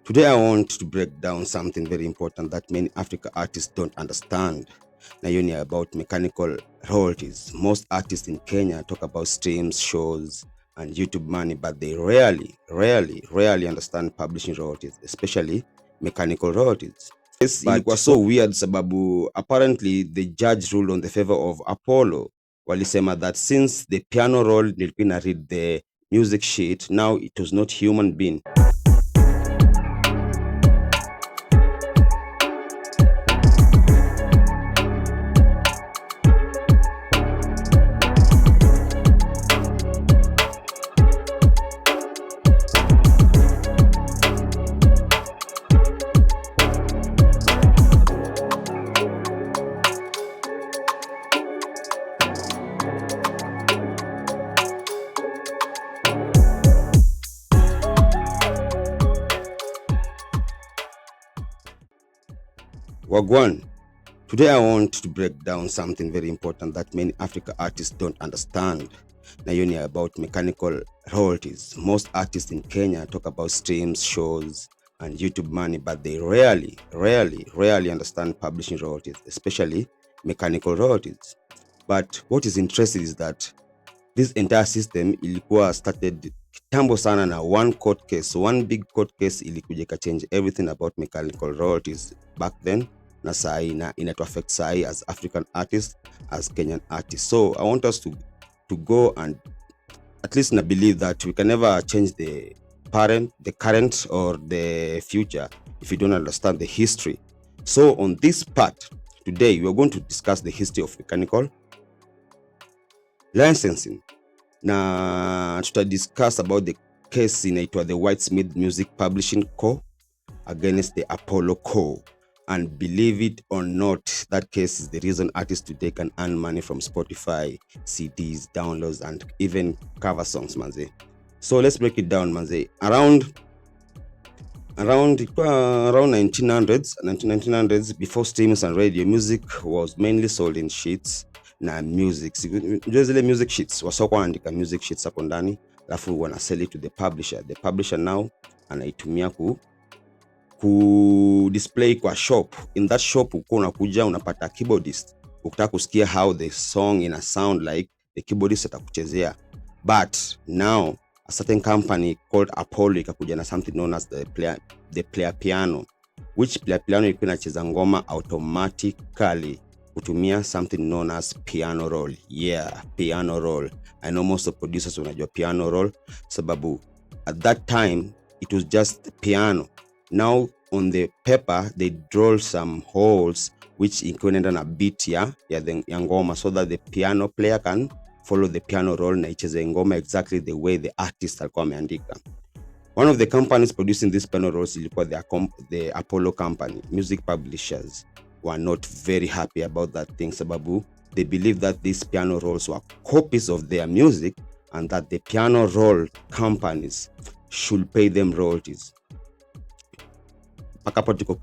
Today, I want to break down something very important that many African artists don't understand. Nayonia about mechanical royalties. Most artists in Kenya talk about streams, shows, and YouTube money, but they rarely understand publishing royalties, especially mechanical royalties. Yes, ilikuwa so weird sababu apparently the judge ruled on the favor of Apollo. Walisema that since the piano roll nilikuwa ina read the music sheet, now it was not human being. Wagwan, today I want to break down something very important that many African artists don't understand. Nayonia about mechanical royalties. Most artists in Kenya talk about streams, shows, and YouTube money, but they rarely understand publishing royalties, especially mechanical royalties. But what is interesting is that this entire system ilikuwa started kitambo sana na one court case. One big court case ilikuja change everything about mechanical royalties back then na sahi na to affect sahi as African artists, as Kenyan artists. So I want us to go and at least na believe that we can never change the current or the future if you don't understand the history. So on this part today we are going to discuss the history of mechanical licensing na discuss about the case inaitwa the Whitesmith Music Publishing Co against the Apollo Co, and believe it or not, that case is the reason artists today can earn money from Spotify, CDs, downloads, and even cover songs, manze. So let's break it down, manze. Around 1900s, before streams and radio, music was mainly sold in sheets na music. Zile music sheets wasoko andika music sheets hapo ndani, alafu wana sell it to the publisher. The publisher now anaitumia ku display kwa shop. In that shop uko unakuja unapata keyboardist, ukitaka kusikia how the song ina sound like, the keyboardist atakuchezea. But now a certain company called Apollo ikakuja na something known as the player piano, which player piano ilikuwa inacheza ngoma automatically kutumia something known as piano roll. Yeah, piano roll. I know most of producers wanajua piano roll sababu at that time it was just piano. Now on the paper they draw some holes which inaenda na beat ya ngoma, so that the piano player can follow the piano roll na icheze ngoma exactly the way the artist alikuwa ameandika. One of the companies producing these piano rolls ilikuwa the Apollo company. Music publishers were not very happy about that thing sababu they believe that these piano rolls were copies of their music and that the piano roll companies should pay them royalties. Paka tuko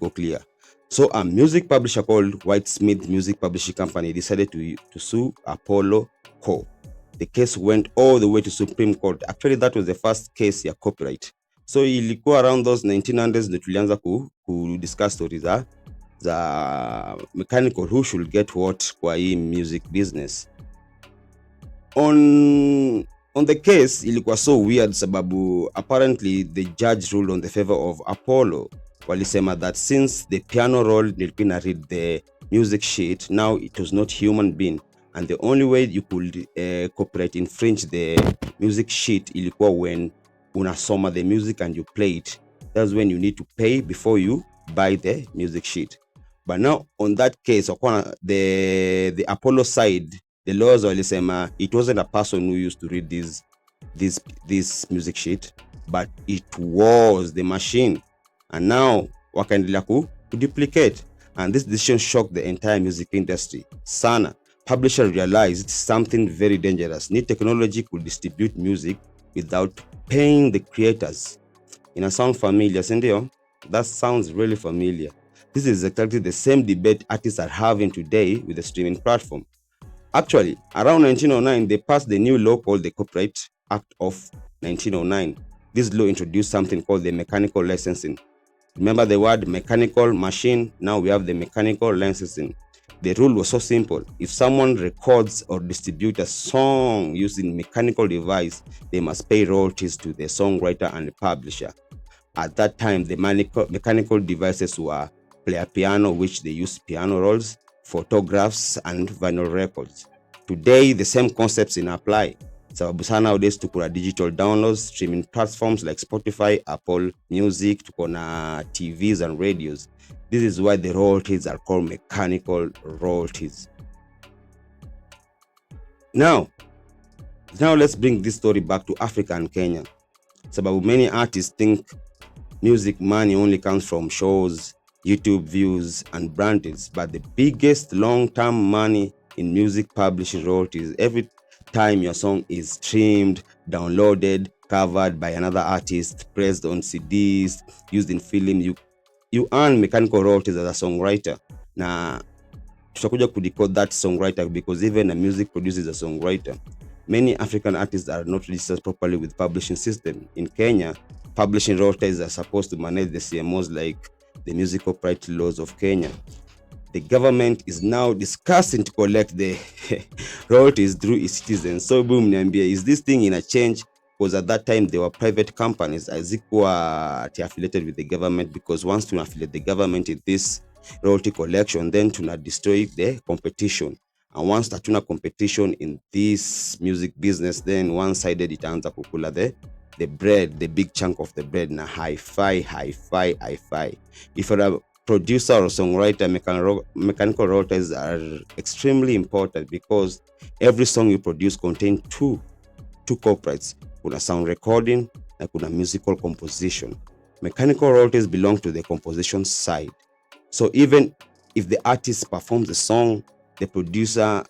clear. So a music publisher called Whitesmith Music Publishing Company decided to sue Apollo Co. The case went all the way to Supreme Court. Actually, that was the first case ya copyright. So ilikuwa around those 1900s ndio tulianza ku discuss stories za mechanical who should get what kwa hii music business. On the case ilikuwa so weird sababu apparently the judge ruled on the favor of Apollo. Walisema that since the piano roll nilikuwa ina read the music sheet, now it was not human being, and the only way you could copyright infringe the music sheet ilikuwa when unasoma the music and you play it. That's when you need to pay before you buy the music sheet. But now on that case the Apollo side, the lawyers walisema it wasn't a person who used to read this music sheet, but it was the machine, and now wakaendelea ku duplicate, and this decision shocked the entire music industry sana. Publisher realized something very dangerous. New technology could distribute music without paying the creators. Ina sound familiar, sindio? That sounds really familiar. This is exactly the same debate artists are having today with the streaming platform. Actually, around 1909, they passed the new law called the Copyright Act of 1909. This law introduced something called the mechanical licensing. Remember the word mechanical machine? Now we have the mechanical licensing. The rule was so simple. If someone records or distributes a song using mechanical device, they must pay royalties to the songwriter and the publisher. At that time, the mechanical devices were player piano, which they use piano rolls, photographs, and vinyl records. Today, the same concepts in apply. Sababu sana nowadays tuko na digital downloads, streaming platforms like Spotify, Apple Music, tuko na TVs and radios. This is why the royalties are called mechanical royalties. Now let's bring this story back to Africa and Kenya. Sababu many artists think music money only comes from shows, YouTube views, and brand deals, but the biggest long-term money in music publishing royalties every time your song is streamed, downloaded, covered by another artist, pressed on CDs, used in film, you earn mechanical royalties as a songwriter. Na tutakuja kudecode that songwriter because even a music producer is a songwriter. Many African artists are not registered properly with publishing system. In Kenya, publishing royalties are supposed to manage the CMOs like the music copyright laws of Kenya. The government is now discussing to collect the royalties through its citizens. So boom, niambia, is this thing in a change? Because at that time they were private companies hazikuwa affiliated with the government, because once to affiliate the government in this royalty collection, then to not destroy the competition. And once tatuna competition in this music business, then one-sided itaanza kukula the bread, the big chunk of the bread na hi-fi. If you're a producer or songwriter, mechanical royalties are extremely important because every song you produce contains two copyrights. Kuna sound recording na kuna musical composition. Mechanical royalties belong to the composition side. So even if the artist performs the song, the producer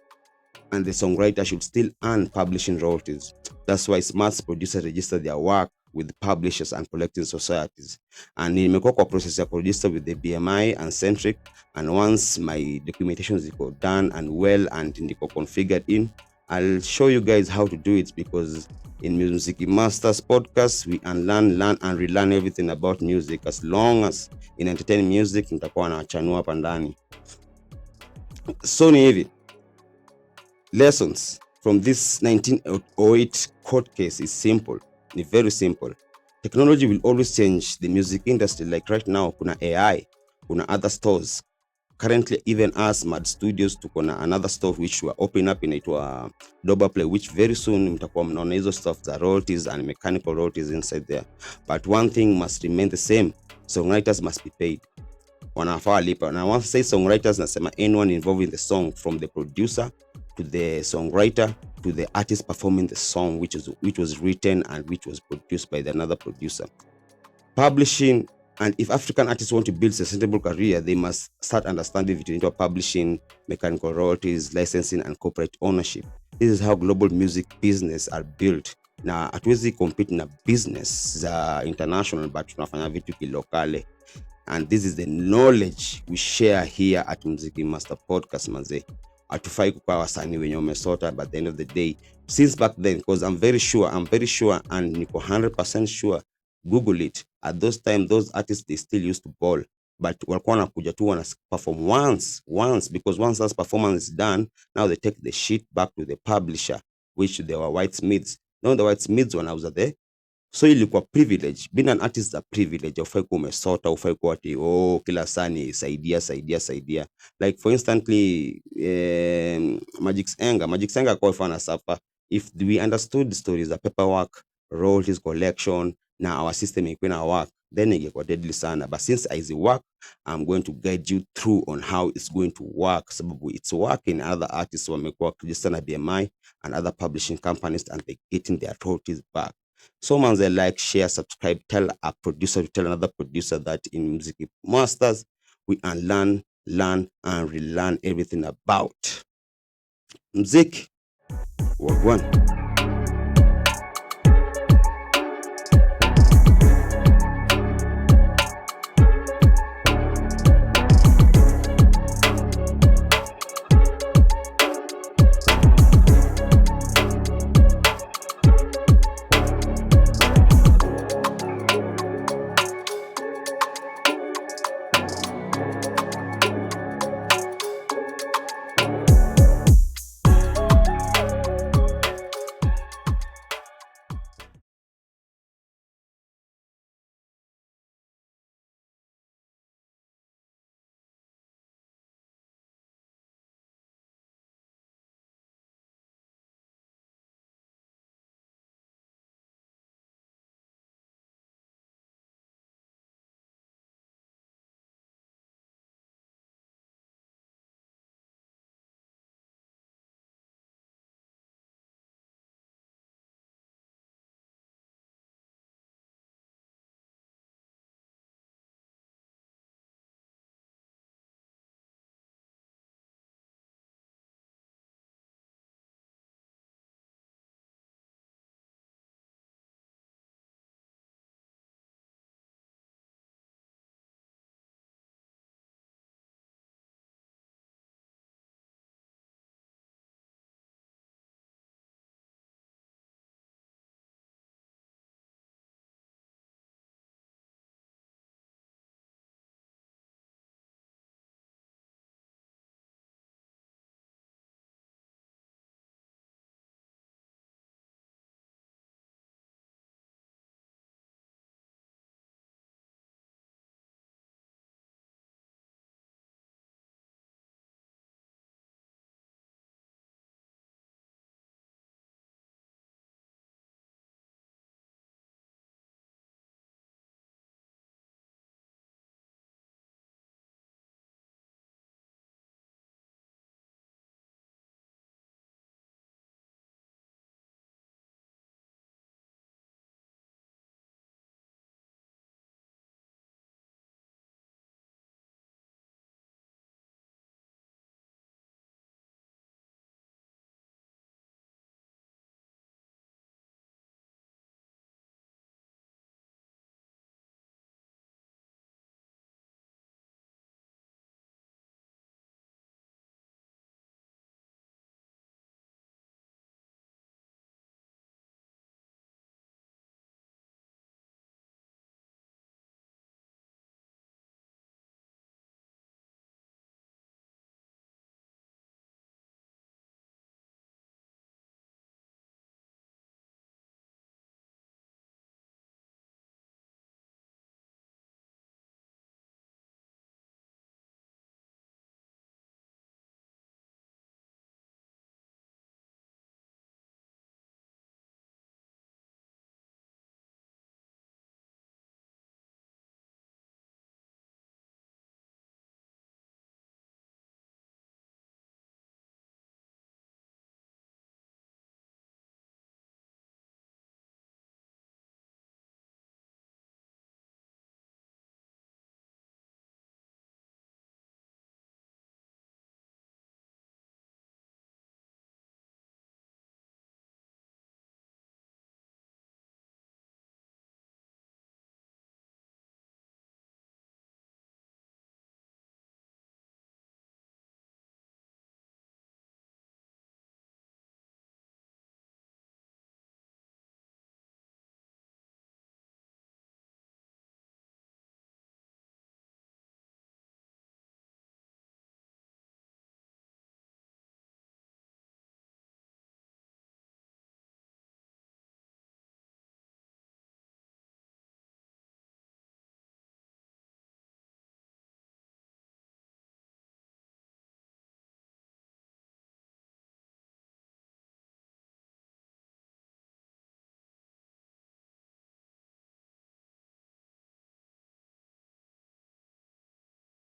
and the songwriter should still earn publishing royalties. That's why smart producers register their work with publishers and collecting societies. And nimekuwa kwa process ya register with the BMI and Centric, and once my documentation is done and well and niko configured in, I'll show you guys how to do it, because in Mziki Masters podcast we learn and relearn everything about music. As long as in entertaining music nitakuwa naachanua hapa ndani. So ni hivi, lessons from this 1908 court case is simple. It's very simple. Technology will always change the music industry. Like right now, kuna AI, kuna other stores. Currently, even us, Mad Studios, tuko na another store which we are opening up inaitwa Doba Play, which very soon mtakuwa mnaona hizo stuff za royalties and mechanical royalties inside there. But one thing must remain the same. Songwriters must be paid. Wanafaa lipa. Na once say songwriters, nasema anyone involved in the song, from the producer to the songwriter to the artist performing the song which was written and which was produced by another producer. Publishing, and if African artists want to build a sustainable career, they must start understanding between publishing, mechanical royalties, licensing, and corporate ownership. This is how global music business are built. Na hatuwezi compete na business za international, but tunafanya vitu kilokale. And this is the knowledge we share here at Mziki Master Podcast, manze. Hatufai kukaa wasanii wenye wamesota, but at the end of the day, since back then, because I'm very sure and niko 100% sure, Google it, at those time those artists they still used to ball, but walikuwa wanakuja tu wana perform once, because once that performance is done, now they take the shit back to the publisher, which they were whitesmiths. Now the whitesmiths wanauza there. So ilikuwa privilege. Being an artist is a privilege. Ufai kuwa umesota, ufai kuwa ati kila saa ni saidia. Like for instantly Magic Senga kwa ifana suffer. If we understood the stories, the paperwork, royalties collection, na our system ilikuwa na work, then ingekuwa deadly sana. But since I work, I'm going to guide you through on how it's going to work. Sababu it's working. Other artists wamekuwa registered na BMI and other publishing companies, and they're getting their royalties back. So man, they like, share, subscribe, tell a producer to tell another producer that in Mziki Masters we learn and relearn everything about Mziki. Wagwan.